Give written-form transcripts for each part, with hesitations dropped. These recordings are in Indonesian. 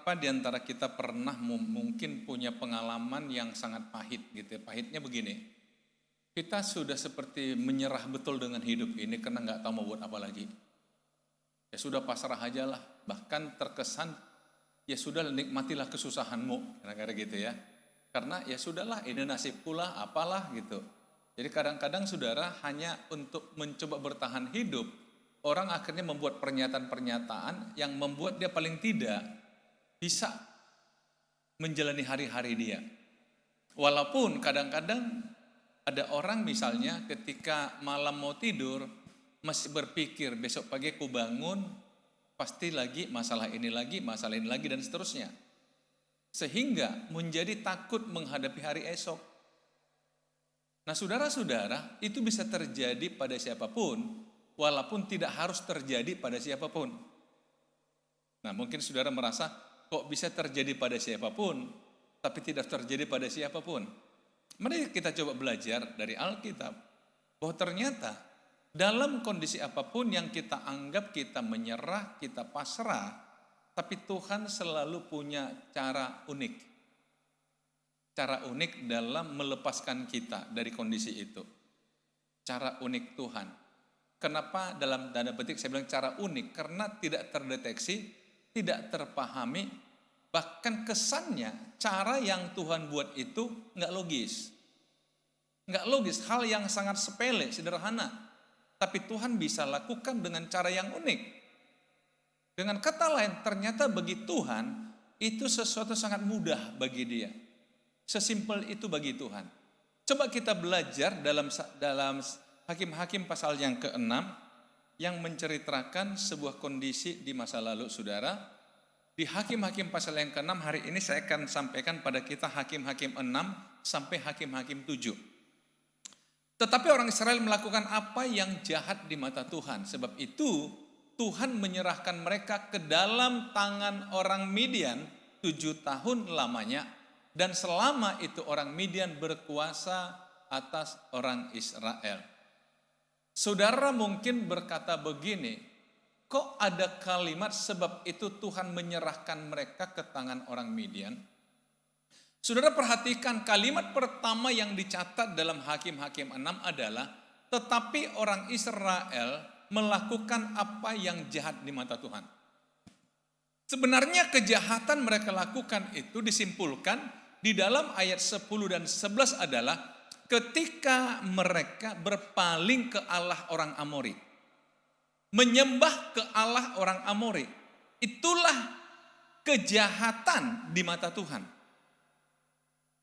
Beberapa di antara kita pernah mungkin punya pengalaman yang sangat pahit gitu ya. Pahitnya begini, kita sudah seperti menyerah betul dengan hidup ini karena nggak tahu mau buat apa lagi. Ya sudah pasrah aja lah, bahkan terkesan ya sudah nikmatilah kesusahanmu, kira-kira gitu ya. Karena ya sudahlah ini nasibku lah, apalah gitu. Jadi kadang-kadang saudara hanya untuk mencoba bertahan hidup, orang akhirnya membuat pernyataan-pernyataan yang membuat dia paling tidak bisa menjalani hari-hari dia. Walaupun kadang-kadang ada orang misalnya ketika malam mau tidur masih berpikir besok pagi aku bangun pasti lagi masalah ini lagi dan seterusnya. Sehingga menjadi takut menghadapi hari esok. Nah saudara-saudara, itu bisa terjadi pada siapapun walaupun tidak harus terjadi pada siapapun. Nah mungkin saudara merasa kok bisa terjadi pada siapapun tapi tidak terjadi pada siapapun. Mari kita coba belajar dari Alkitab bahwa ternyata dalam kondisi apapun yang kita anggap kita menyerah, kita pasrah, tapi Tuhan selalu punya cara unik. Cara unik dalam melepaskan kita dari kondisi itu. Cara unik Tuhan. Kenapa dalam tanda petik saya bilang cara unik? Karena tidak terdeteksi, tidak terpahami, bahkan kesannya cara yang Tuhan buat itu nggak logis. Nggak logis, hal yang sangat sepele, sederhana. Tapi Tuhan bisa lakukan dengan cara yang unik. Dengan kata lain, ternyata bagi Tuhan itu sesuatu sangat mudah bagi dia. Sesimpel itu bagi Tuhan. Coba kita belajar dalam Hakim-Hakim pasal yang ke-6 yang menceritakan sebuah kondisi di masa lalu saudara. Di Hakim-Hakim pasal yang ke-6 hari ini saya akan sampaikan pada kita Hakim-Hakim 6 sampai Hakim-Hakim 7. Tetapi orang Israel melakukan apa yang jahat di mata Tuhan. Sebab itu Tuhan menyerahkan mereka ke dalam tangan orang Midian 7 tahun lamanya. Dan selama itu orang Midian berkuasa atas orang Israel. Saudara mungkin berkata begini, kok ada kalimat sebab itu Tuhan menyerahkan mereka ke tangan orang Midian? Saudara perhatikan kalimat pertama yang dicatat dalam Hakim-Hakim 6 adalah, tetapi orang Israel melakukan apa yang jahat di mata Tuhan. Sebenarnya kejahatan mereka lakukan itu disimpulkan di dalam ayat 10 dan 11 adalah ketika mereka berpaling ke Allah orang Amori. Menyembah ke Allah orang Amori. Itulah kejahatan di mata Tuhan.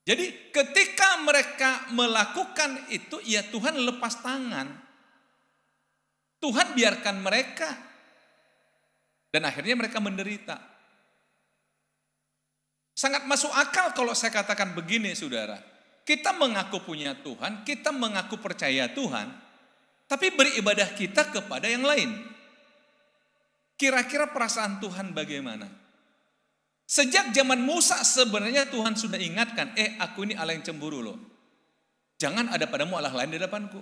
Jadi ketika mereka melakukan itu, ya Tuhan lepas tangan. Tuhan biarkan mereka. Dan akhirnya mereka menderita. Sangat masuk akal kalau saya katakan begini saudara. Kita mengaku punya Tuhan, kita mengaku percaya Tuhan, tapi beribadah kita kepada yang lain. Kira-kira perasaan Tuhan bagaimana? Sejak zaman Musa sebenarnya Tuhan sudah ingatkan, aku ini Allah yang cemburu loh. Jangan ada padamu Allah lain di depanku.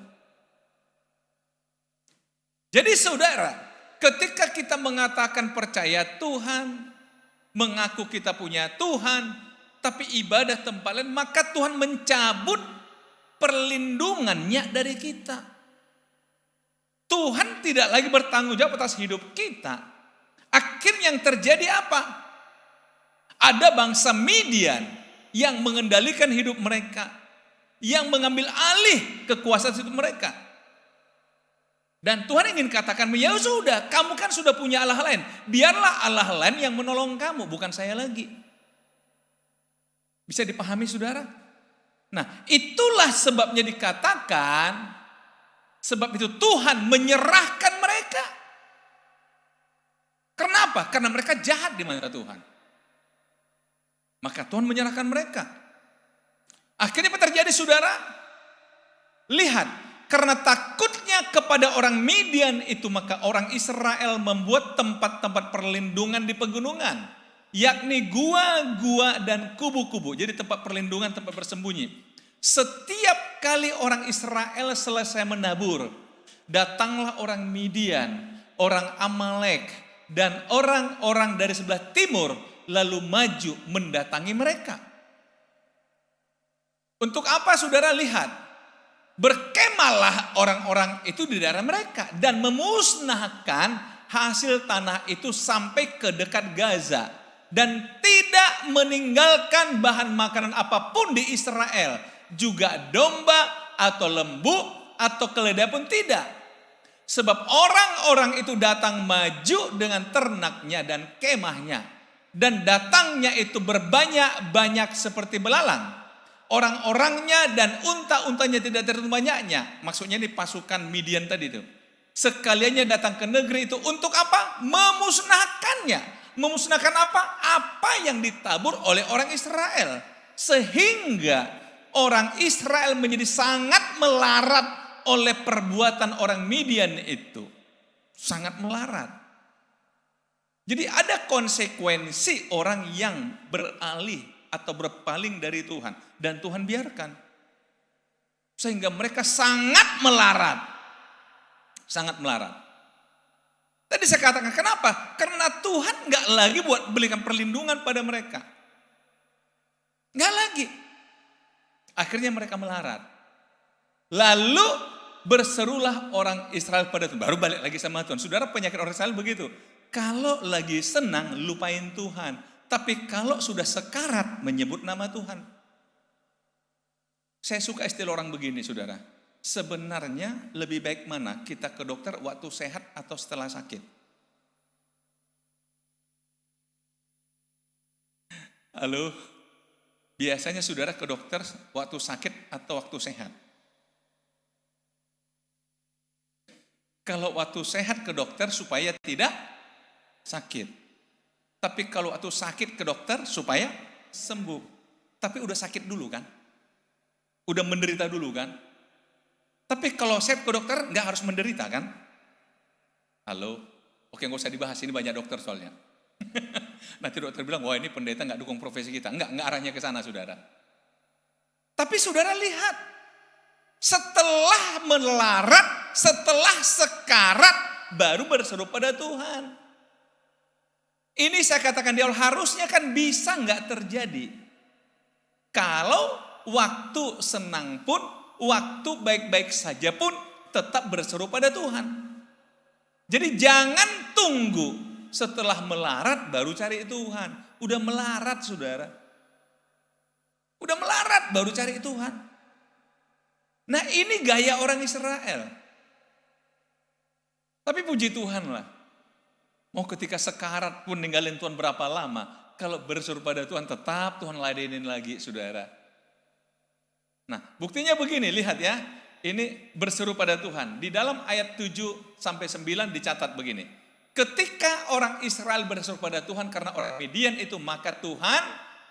Jadi saudara, ketika kita mengatakan percaya Tuhan, mengaku kita punya Tuhan, tapi ibadah tempat lain, maka Tuhan mencabut perlindungannya dari kita. Tuhan tidak lagi bertanggung jawab atas hidup kita. Akhirnya yang terjadi apa? Ada bangsa Midian yang mengendalikan hidup mereka, yang mengambil alih kekuasaan hidup mereka. Dan Tuhan ingin katakan, ya sudah, kamu kan sudah punya Allah lain. Biarlah Allah lain yang menolong kamu, bukan saya lagi. Bisa dipahami saudara? Nah itulah sebabnya dikatakan, sebab itu Tuhan menyerahkan mereka. Kenapa? Karena mereka jahat di mata Tuhan. Maka Tuhan menyerahkan mereka. Akhirnya apa terjadi saudara? Lihat, karena takutnya kepada orang Midian itu, maka orang Israel membuat tempat-tempat perlindungan di pegunungan. Yakni gua-gua dan kubu-kubu. Jadi tempat perlindungan, tempat bersembunyi. Setiap kali orang Israel selesai menabur, datanglah orang Midian, orang Amalek, dan orang-orang dari sebelah timur lalu maju mendatangi mereka. Untuk apa saudara? Lihat, berkemahlah orang-orang itu di daerah mereka dan memusnahkan hasil tanah itu sampai ke dekat Gaza dan tidak meninggalkan bahan makanan apapun di Israel, juga domba atau lembu atau keledai pun tidak. Sebab orang-orang itu datang maju dengan ternaknya dan kemahnya, dan datangnya itu berbanyak-banyak seperti belalang. Orang-orangnya dan unta-untanya tidak terhitung banyaknya. Maksudnya ini pasukan Midian tadi itu. Sekaliannya datang ke negeri itu untuk apa? Memusnahkannya. Memusnahkan apa? Apa yang ditabur oleh orang Israel. Sehingga orang Israel menjadi sangat melarat oleh perbuatan orang Midian itu. Sangat melarat. Jadi ada konsekuensi orang yang beralih atau berpaling dari Tuhan. Dan Tuhan biarkan. Sehingga mereka sangat melarat. Sangat melarat. Tadi saya katakan kenapa? Karena Tuhan gak lagi berikan perlindungan pada mereka. Gak lagi. Akhirnya mereka melarat. Lalu berserulah orang Israel pada Tuhan. Baru balik lagi sama Tuhan. Saudara, penyakit orang Israel begitu. Kalau lagi senang lupain Tuhan. Tapi kalau sudah sekarat menyebut nama Tuhan. Saya suka istilah orang begini, saudara. Sebenarnya lebih baik mana kita ke dokter waktu sehat atau setelah sakit? Halo? Biasanya saudara ke dokter waktu sakit atau waktu sehat? Kalau waktu sehat ke dokter supaya tidak sakit. Tapi kalau waktu sakit ke dokter supaya sembuh. Tapi udah sakit dulu kan? Udah menderita dulu kan? Tapi kalau sehat ke dokter nggak harus menderita kan? Halo? Oke, nggak usah dibahas, ini banyak dokter soalnya. Nanti dokter bilang, wah ini pendeta nggak dukung profesi kita. Nggak arahnya ke sana saudara. Tapi saudara lihat, setelah melarat, setelah sekarat, baru berseru pada Tuhan. Ini saya katakan di awal, harusnya kan bisa nggak terjadi. Kalau waktu senang pun, waktu baik-baik saja pun tetap berseru pada Tuhan. Jadi jangan tunggu setelah melarat baru cari Tuhan. Udah melarat saudara. Udah melarat baru cari Tuhan. Nah ini gaya orang Israel. Tapi puji Tuhan lah. Mau ketika sekarat pun ninggalin Tuhan berapa lama. Kalau berseru pada Tuhan tetap Tuhan ladenin lagi saudara. Nah buktinya begini, lihat ya. Ini berseru pada Tuhan. Di dalam ayat 7-9 dicatat begini. Ketika orang Israel berseru pada Tuhan karena orang Midian itu, maka Tuhan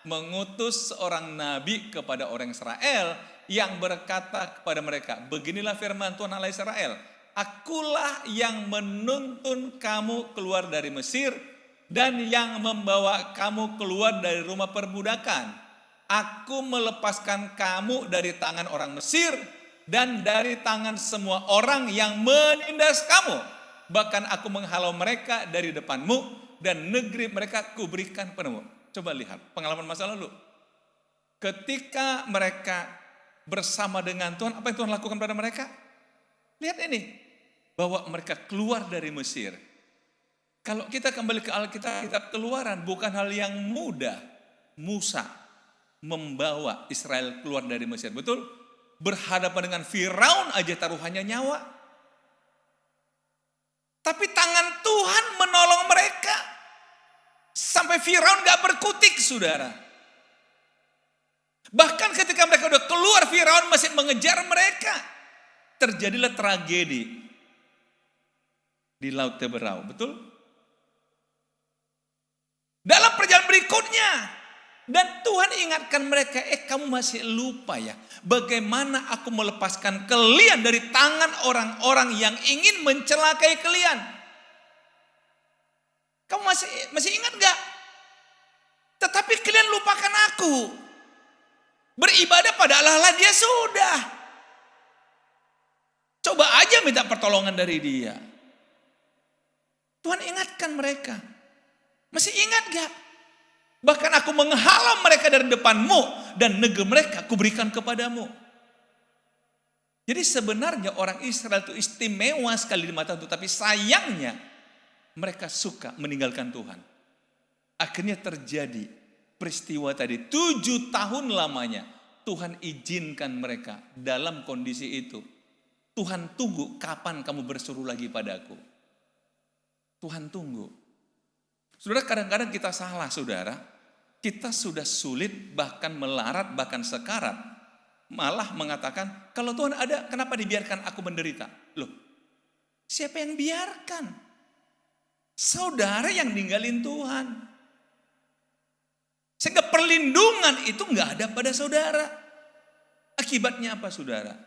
mengutus seorang nabi kepada orang Israel yang berkata kepada mereka, beginilah firman Tuhan Allah Israel. Akulah yang menuntun kamu keluar dari Mesir dan yang membawa kamu keluar dari rumah perbudakan. Aku melepaskan kamu dari tangan orang Mesir dan dari tangan semua orang yang menindas kamu. Bahkan aku menghalau mereka dari depanmu dan negeri mereka kuberikan padamu. Coba lihat pengalaman masa lalu. Ketika mereka bersama dengan Tuhan, apa yang Tuhan lakukan pada mereka? Lihat ini, bahwa mereka keluar dari Mesir. Kalau kita kembali ke Alkitab, kitab Keluaran, bukan hal yang mudah. Musa membawa Israel keluar dari Mesir, betul? Berhadapan dengan Firaun aja taruhannya nyawa. Tapi tangan Tuhan menolong mereka. Sampai Firaun gak berkutik saudara. Bahkan ketika mereka udah keluar, Firaun masih mengejar mereka. Terjadilah tragedi di Laut Teberau, betul? Dalam perjalanan berikutnya, dan Tuhan ingatkan mereka, kamu masih lupa ya, bagaimana aku melepaskan kalian dari tangan orang-orang yang ingin mencelakai kalian. Kamu masih ingat gak? Tetapi kalian lupakan aku. Beribadah pada Allah dia sudah. Coba aja minta pertolongan dari dia. Tuhan ingatkan mereka. Masih ingat gak? Bahkan aku menghalau mereka dari depanmu dan negeri mereka kuberikan kepadamu. Jadi sebenarnya orang Israel itu istimewa sekali di mata Tuhan. Tapi sayangnya mereka suka meninggalkan Tuhan. Akhirnya terjadi peristiwa tadi. 7 tahun lamanya Tuhan izinkan mereka dalam kondisi itu. Tuhan tunggu kapan kamu berseru lagi padaku. Tuhan tunggu. Saudara, kadang-kadang kita salah, saudara. Kita sudah sulit, bahkan melarat, bahkan sekarat. Malah mengatakan, kalau Tuhan ada, kenapa dibiarkan aku menderita? Loh, siapa yang biarkan? Saudara yang ninggalin Tuhan. Sehingga perlindungan itu nggak ada pada saudara. Akibatnya apa, saudara?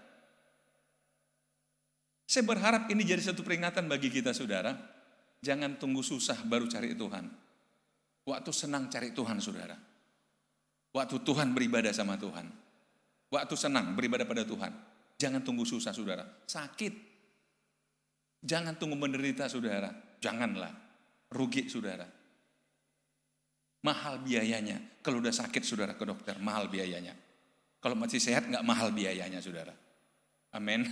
Saya berharap ini jadi satu peringatan bagi kita, saudara. Jangan tunggu susah baru cari Tuhan. Waktu senang cari Tuhan, saudara. Waktu Tuhan beribadah sama Tuhan. Waktu senang beribadah pada Tuhan. Jangan tunggu susah, saudara. Sakit. Jangan tunggu menderita, saudara. Janganlah. Rugi, saudara. Mahal biayanya. Kalau udah sakit, saudara, ke dokter, mahal biayanya. Kalau masih sehat, nggak mahal biayanya, saudara. Amin.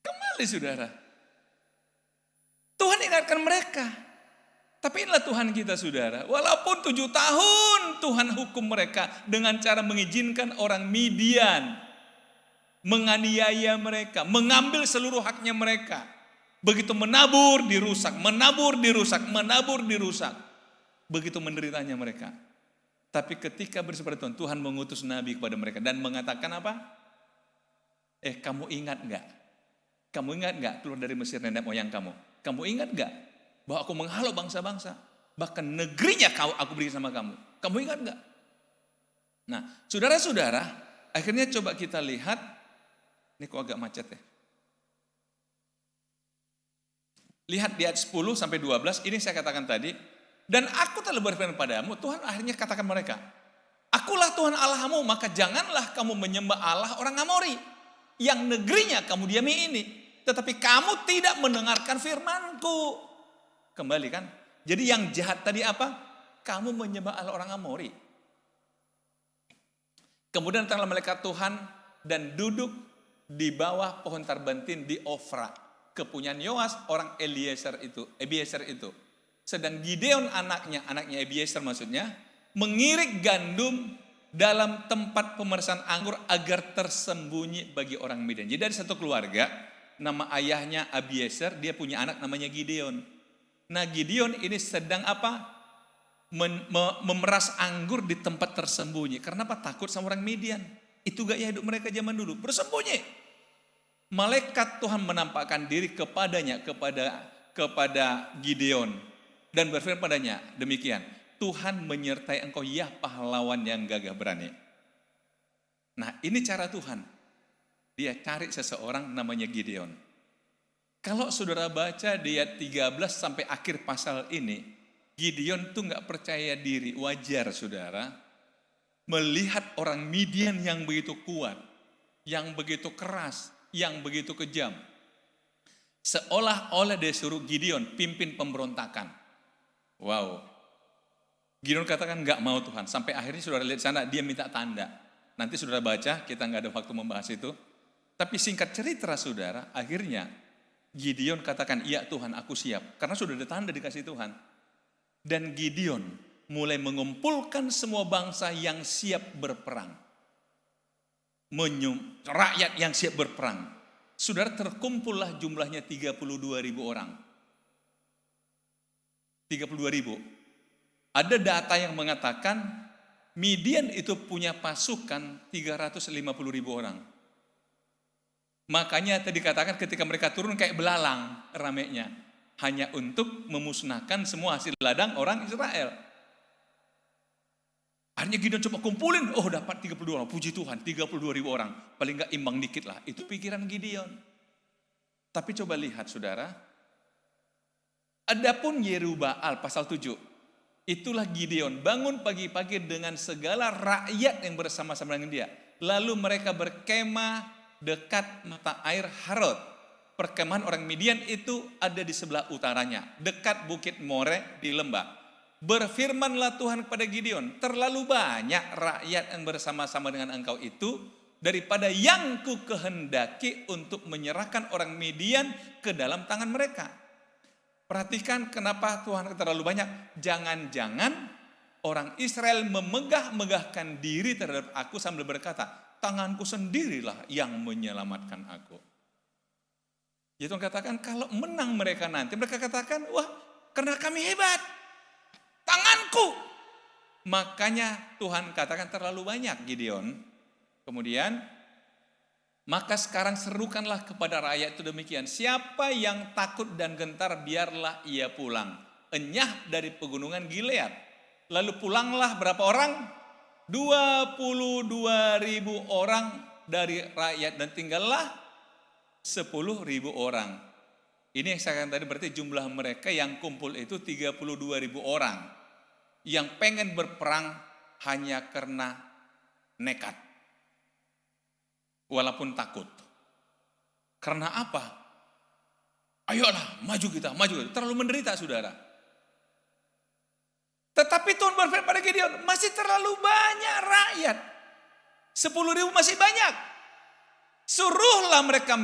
Kembali, saudara. Tuhan ingatkan mereka. Tapi inilah Tuhan kita, saudara. Walaupun 7 tahun Tuhan hukum mereka dengan cara mengizinkan orang Midian menganiaya mereka, mengambil seluruh haknya mereka. Begitu menabur dirusak, menabur dirusak, menabur dirusak. Begitu menderitanya mereka. Tapi ketika bersama Tuhan, Tuhan mengutus nabi kepada mereka dan mengatakan apa? Kamu ingat enggak? Kamu ingat enggak keluar dari Mesir nenek moyang kamu? Kamu ingat enggak bahwa aku menghalau bangsa-bangsa? Bahkan negerinya aku beri sama kamu. Kamu ingat enggak? Nah, saudara-saudara, akhirnya coba kita lihat. Ini kok agak macet ya. Lihat di ayat 10 sampai 12, ini saya katakan tadi. Dan aku telah berfirman padamu, Tuhan akhirnya katakan mereka, akulah Tuhan Allahmu, maka janganlah kamu menyembah Allah orang Amori, yang negerinya kamu diami ini. Tetapi kamu tidak mendengarkan firmanku. Kembali kan? Jadi yang jahat tadi apa? Kamu menyembah Allah orang Amori. Kemudian datanglah malaikat Tuhan dan duduk di bawah pohon tarbantin di Ofra, kepunyaan Yoas orang Ebiezer itu. Sedang Gideon anaknya Ebiezer maksudnya, mengirik gandum dalam tempat pemerasan anggur agar tersembunyi bagi orang Midian. Jadi dari satu keluarga, nama ayahnya Ebiezer, dia punya anak namanya Gideon. Nah, Gideon ini sedang apa? Memeras anggur di tempat tersembunyi. Karena apa? Takut sama orang Midian. Itu gaya hidup mereka zaman dulu, bersembunyi. Malaikat Tuhan menampakkan diri kepadanya, kepada Gideon. Dan berfirman padanya, demikian, Tuhan menyertai engkau, ya pahlawan yang gagah berani. Nah, ini cara Tuhan. Dia cari seseorang namanya Gideon. Kalau saudara baca di ayat 13 sampai akhir pasal ini, Gideon tuh gak percaya diri. Wajar, saudara, melihat orang Midian yang begitu kuat, yang begitu keras, yang begitu kejam. Seolah-olah dia suruh Gideon pimpin pemberontakan. Wow. Gideon katakan gak mau Tuhan. Sampai akhirnya saudara lihat sana, dia minta tanda. Nanti saudara baca, kita gak ada waktu membahas itu. Tapi singkat cerita, saudara, akhirnya Gideon katakan, iya Tuhan, aku siap. Karena sudah ada tanda dikasih Tuhan. Dan Gideon mulai mengumpulkan semua bangsa yang siap berperang. Rakyat yang siap berperang. Saudara, terkumpullah jumlahnya 32.000 orang. 32.000. Ada data yang mengatakan Midian itu punya pasukan 350.000 orang. Makanya tadi dikatakan ketika mereka turun kayak belalang ramenya. Hanya untuk memusnahkan semua hasil ladang orang Israel. Akhirnya Gideon coba kumpulin, dapat 32 orang. Puji Tuhan, 32.000 orang. Paling gak imbang dikit lah. Itu pikiran Gideon. Tapi coba lihat, saudara. Adapun Yerubbaal pasal 7. Itulah Gideon bangun pagi-pagi dengan segala rakyat yang bersama-sama dengan dia. Lalu mereka berkemah dekat mata air Harod. Perkemahan orang Midian itu ada di sebelah utaranya, dekat bukit More di lembah. Berfirmanlah Tuhan kepada Gideon, terlalu banyak rakyat yang bersama-sama dengan engkau itu daripada yang ku kehendaki untuk menyerahkan orang Midian ke dalam tangan mereka. Perhatikan kenapa Tuhan terlalu banyak. Jangan-jangan orang Israel memegah-megahkan diri terhadap aku sambil berkata, tanganku sendirilah yang menyelamatkan aku. Ya Tuhan katakan kalau menang mereka nanti, mereka katakan, wah karena kami hebat, tanganku. Makanya Tuhan katakan terlalu banyak Gideon. Kemudian, maka sekarang serukanlah kepada rakyat itu demikian. Siapa yang takut dan gentar biarlah ia pulang. Enyah dari pegunungan Gilead. Lalu pulanglah berapa orang? 22.000 orang dari rakyat dan tinggallah 10.000 orang. Ini yang saya katakan tadi berarti jumlah mereka yang kumpul itu 32.000 orang. Yang pengen berperang hanya karena nekat. Walaupun takut. Karena apa? Ayolah maju kita, maju. Terlalu menderita saudara. Tetapi Tuhan berfirman pada Gideon, masih terlalu banyak rakyat. 10.000 masih banyak. Suruhlah mereka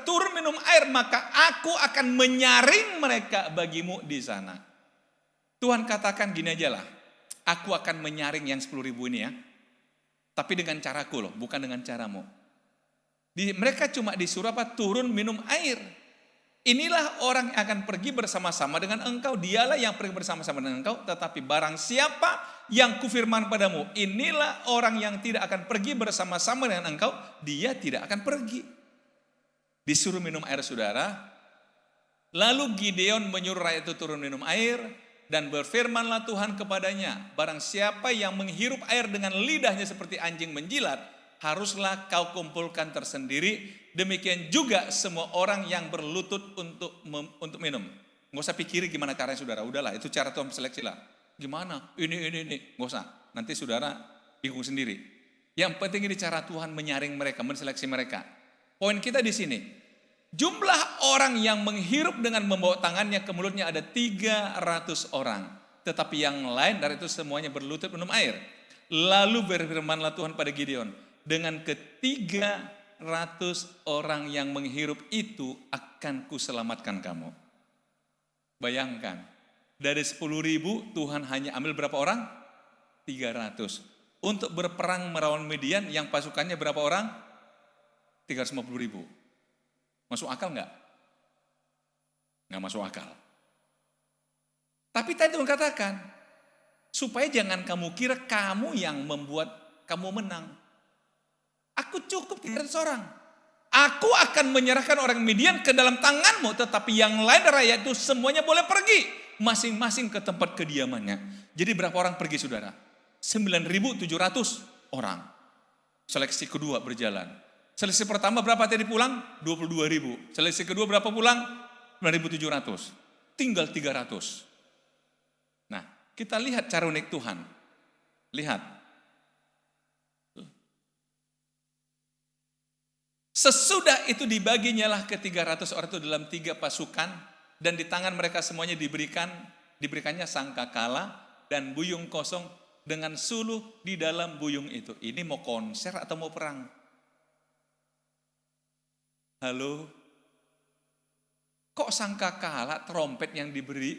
turun minum air, maka aku akan menyaring mereka bagimu di sana. Tuhan katakan gini aja lah, aku akan menyaring yang 10.000 ini ya, tapi dengan caraku loh, bukan dengan caramu. Mereka cuma disuruh apa? Turun minum air. Inilah orang yang akan pergi bersama-sama dengan engkau. Dialah yang pergi bersama-sama dengan engkau. Tetapi barang siapa yang kufirman padamu, inilah orang yang tidak akan pergi bersama-sama dengan engkau, dia tidak akan pergi. Disuruh minum air saudara. Lalu Gideon menyuruh rakyat itu turun minum air. Dan berfirmanlah Tuhan kepadanya, barang siapa yang menghirup air dengan lidahnya seperti anjing menjilat, haruslah kau kumpulkan tersendiri. Demikian juga semua orang yang berlutut untuk minum. Nggak usah pikir gimana caranya saudara. Udahlah, itu cara Tuhan seleksi lah. Gimana? Ini. Nggak usah. Nanti saudara bingung sendiri. Yang penting ini cara Tuhan menyaring mereka, menseleksi mereka. Poin kita di sini. Jumlah orang yang menghirup dengan membawa tangannya ke mulutnya ada 300 orang. Tetapi yang lain dari itu semuanya berlutut minum air. Lalu berfirmanlah Tuhan pada Gideon, dengan ketiga 100 orang yang menghirup itu akan kuselamatkan kamu. Bayangkan, dari 10.000 Tuhan hanya ambil berapa orang? 300. Untuk berperang melawan Midian yang pasukannya berapa orang? 350.000. Masuk akal enggak? Enggak masuk akal. Tapi tadi Tuhan katakan, supaya jangan kamu kira kamu yang membuat kamu menang. Aku cukup 300 orang. Aku akan menyerahkan orang Midian ke dalam tanganmu. Tetapi yang lain rakyat itu semuanya boleh pergi. Masing-masing ke tempat kediamannya. Jadi berapa orang pergi saudara? 9.700 orang. Seleksi kedua berjalan. Seleksi pertama berapa tadi pulang? 22.000. Seleksi kedua berapa pulang? 9.700. Tinggal 300. Nah, kita lihat cara unik Tuhan. Lihat. Sesudah itu dibaginyalah ke 300 orang itu dalam 3 pasukan. Dan di tangan mereka semuanya diberikannya sangkakala dan buyung kosong dengan suluh di dalam buyung itu. Ini mau konser atau mau perang? Halo? Kok sangkakala trompet yang diberi?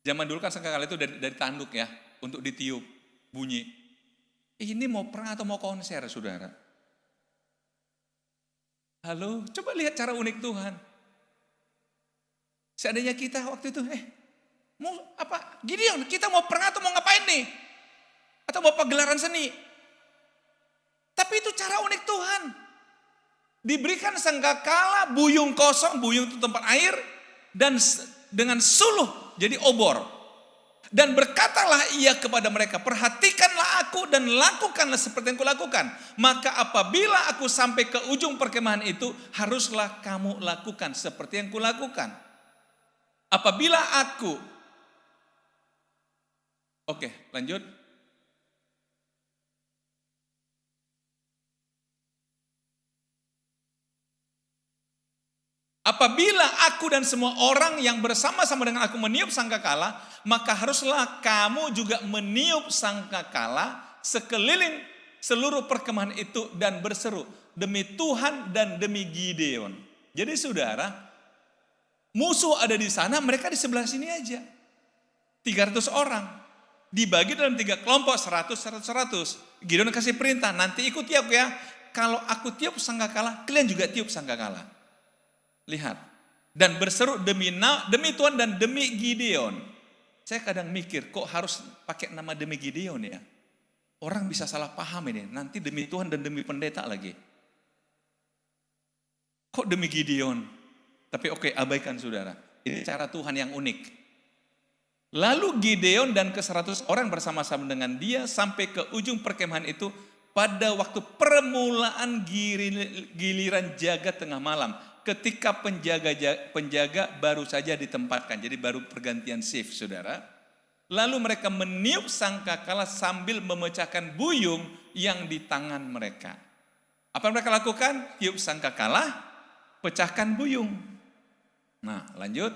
Zaman dulu kan sangkakala itu dari tanduk ya, untuk ditiup bunyi. Ini mau perang atau mau konser saudara? Halo? Coba lihat cara unik Tuhan. Seandainya kita waktu itu, mau apa? Gideon, kita mau perang atau mau ngapain nih? Atau mau pagelaran seni? Tapi itu cara unik Tuhan. Diberikan sangkakala, buyung kosong, buyung itu tempat air, dan dengan suluh jadi obor. Dan berkatalah ia kepada mereka, perhatikanlah aku dan lakukanlah seperti yang kulakukan. Maka apabila aku sampai ke ujung perkemahan itu, haruslah kamu lakukan seperti yang kulakukan. Apabila aku, oke, lanjut. Apabila aku dan semua orang yang bersama-sama dengan aku meniup sangkakala, maka haruslah kamu juga meniup sangkakala sekeliling seluruh perkemahan itu dan berseru, demi Tuhan dan demi Gideon. Jadi saudara, musuh ada di sana, mereka di sebelah sini aja. 300 orang. Dibagi dalam 3 kelompok, 100, 100, 100. Gideon kasih perintah, nanti ikuti aku ya. Kalau aku tiup sangkakala, kalian juga tiup sangkakala. Lihat, dan berseru demi Tuhan dan demi Gideon. Saya kadang mikir, kok harus pakai nama demi Gideon ya? Orang bisa salah paham ini, nanti demi Tuhan dan demi pendeta lagi. Kok demi Gideon? Tapi oke, abaikan saudara. Ini cara Tuhan yang unik. Lalu Gideon dan ke-100 orang bersama-sama dengan dia sampai ke ujung perkemahan itu pada waktu permulaan giliran jaga tengah malam. Ketika penjaga baru saja ditempatkan, jadi baru pergantian shift saudara. Lalu mereka meniup sangkakala sambil memecahkan buyung yang di tangan mereka. Apa yang mereka lakukan? Tiup sangkakala, pecahkan buyung. Nah lanjut,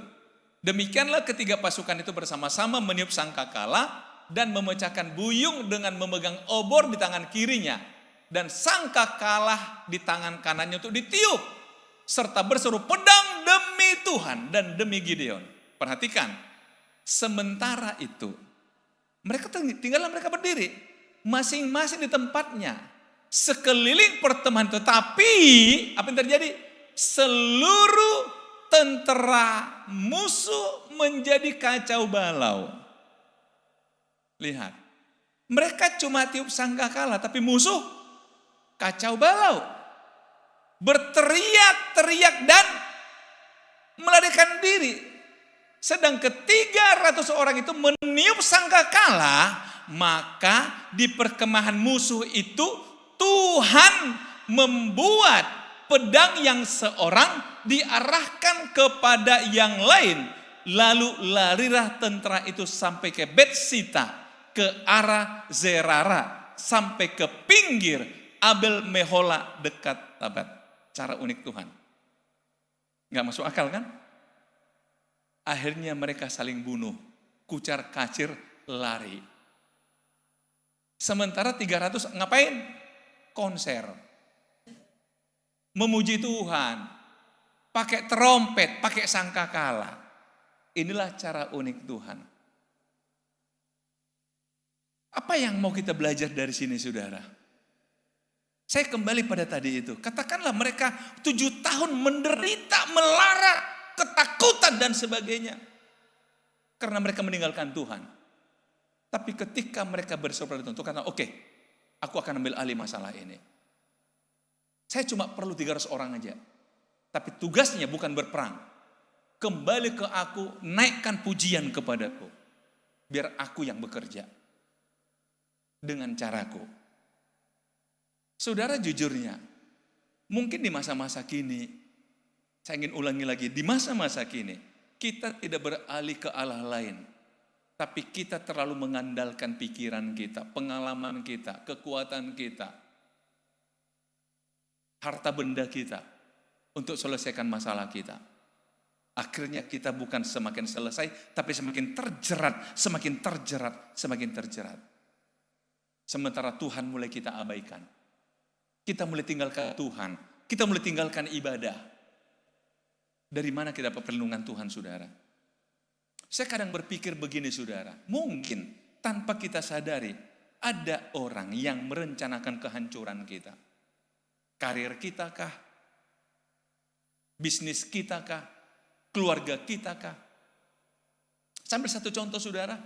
demikianlah ketiga pasukan itu bersama-sama meniup sangkakala dan memecahkan buyung dengan memegang obor di tangan kirinya. Dan sangkakala di tangan kanannya untuk ditiup. Serta berseru pedang demi Tuhan dan demi Gideon. Perhatikan, sementara itu mereka tinggallah mereka berdiri masing-masing di tempatnya sekeliling pertemuan. Tetapi apa yang terjadi? Seluruh tentara musuh menjadi kacau balau. Lihat, mereka cuma tiup sangkakala, tapi musuh kacau balau. Berteriak-teriak dan melarikan diri. Sedang ke-300 orang itu meniup sangkakala, maka di perkemahan musuh itu Tuhan membuat pedang yang seorang diarahkan kepada yang lain. Lalu larilah tentara itu sampai ke Betsita, ke arah Zerara, sampai ke pinggir Abel Mehola dekat Tabat. Cara unik Tuhan. Nggak masuk akal kan? Akhirnya mereka saling bunuh. Kucar kacir lari. Sementara 300 ngapain? Konser. Memuji Tuhan. Pakai trompet, pakai sangkakala. Inilah cara unik Tuhan. Apa yang mau kita belajar dari sini saudara? Saya kembali pada tadi itu. Katakanlah mereka 7 tahun menderita, melara, ketakutan dan sebagainya. Karena mereka meninggalkan Tuhan. Tapi ketika mereka berseru pada Tuhan, Tuhan kata, oke, aku akan ambil alih masalah ini. Saya cuma perlu 300 orang aja. Tapi tugasnya bukan berperang. Kembali ke aku, naikkan pujian kepadaku. Biar aku yang bekerja. Dengan caraku. Saudara jujurnya, mungkin di masa-masa kini, saya ingin ulangi lagi, di masa-masa kini, kita tidak beralih ke Allah lain. Tapi kita terlalu mengandalkan pikiran kita, pengalaman kita, kekuatan kita, harta benda kita, untuk selesaikan masalah kita. Akhirnya kita bukan semakin selesai, tapi semakin terjerat, semakin terjerat, semakin terjerat. Sementara Tuhan mulai kita abaikan. Kita mulai tinggalkan Tuhan. Kita mulai tinggalkan ibadah. Dari mana kita dapat perlindungan Tuhan, saudara? Saya kadang berpikir begini, saudara. Mungkin tanpa kita sadari, ada orang yang merencanakan kehancuran kita. Karir kita kah? Bisnis kita kah? Keluarga kita kah? Sambil satu contoh, saudara.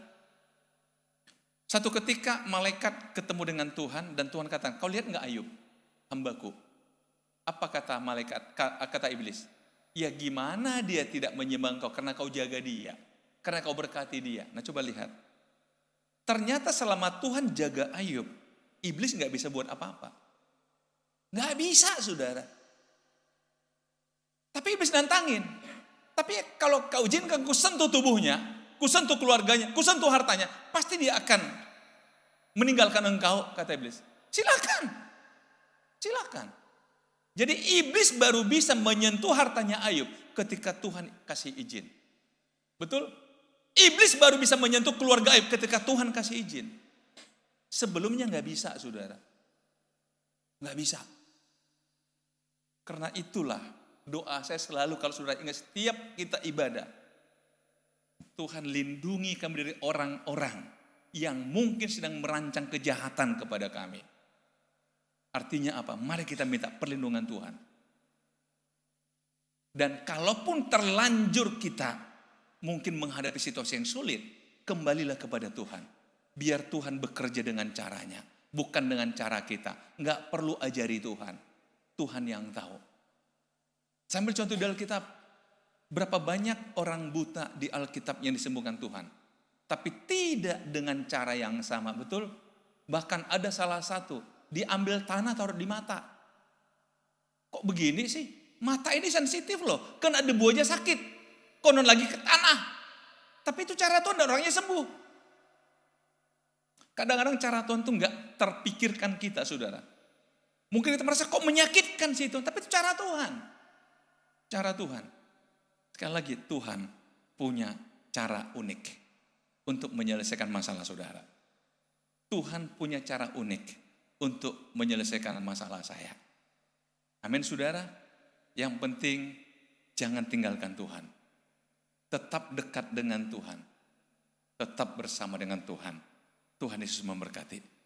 Satu ketika malaikat ketemu dengan Tuhan dan Tuhan kata, kau lihat enggak Ayub? Hambaku. Apa kata malaikat? Kata iblis. Ya gimana dia tidak menyembah kau karena kau jaga dia. Karena kau berkati dia. Nah coba lihat. Ternyata selama Tuhan jaga Ayub, iblis gak bisa buat apa-apa. Gak bisa saudara. Tapi iblis nantangin. Tapi kalau kau izinkan ku sentuh tubuhnya, ku sentuh keluarganya, ku sentuh hartanya, pasti dia akan meninggalkan engkau, kata iblis. Silakan. Silakan. Jadi iblis baru bisa menyentuh hartanya Ayub ketika Tuhan kasih izin. Betul? Iblis baru bisa menyentuh keluarga Ayub ketika Tuhan kasih izin. Sebelumnya nggak bisa, saudara. Nggak bisa. Karena itulah doa saya selalu kalau saudara ingat setiap kita ibadah. Tuhan lindungi kami dari orang-orang yang mungkin sedang merancang kejahatan kepada kami. Artinya apa? Mari kita minta perlindungan Tuhan. Dan kalaupun terlanjur kita mungkin menghadapi situasi yang sulit, kembalilah kepada Tuhan. Biar Tuhan bekerja dengan caranya, bukan dengan cara kita. Nggak perlu ajari Tuhan. Tuhan yang tahu. Sambil contoh di Alkitab, berapa banyak orang buta di Alkitab yang disembuhkan Tuhan. Tapi tidak dengan cara yang sama, betul? Bahkan ada salah satu, diambil tanah taruh di mata. Kok begini sih? Mata ini sensitif loh, kena debu aja sakit. Konon lagi ke tanah. Tapi itu cara Tuhan dan orangnya sembuh. Kadang-kadang cara Tuhan tuh nggak terpikirkan kita, saudara. Mungkin kita merasa kok menyakitkan sih Tuhan, tapi itu cara Tuhan. Cara Tuhan. Sekali lagi, Tuhan punya cara unik untuk menyelesaikan masalah saudara. Tuhan punya cara unik untuk menyelesaikan masalah saya. Amin, saudara. Yang penting jangan tinggalkan Tuhan. Tetap dekat dengan Tuhan. Tetap bersama dengan Tuhan. Tuhan Yesus memberkati.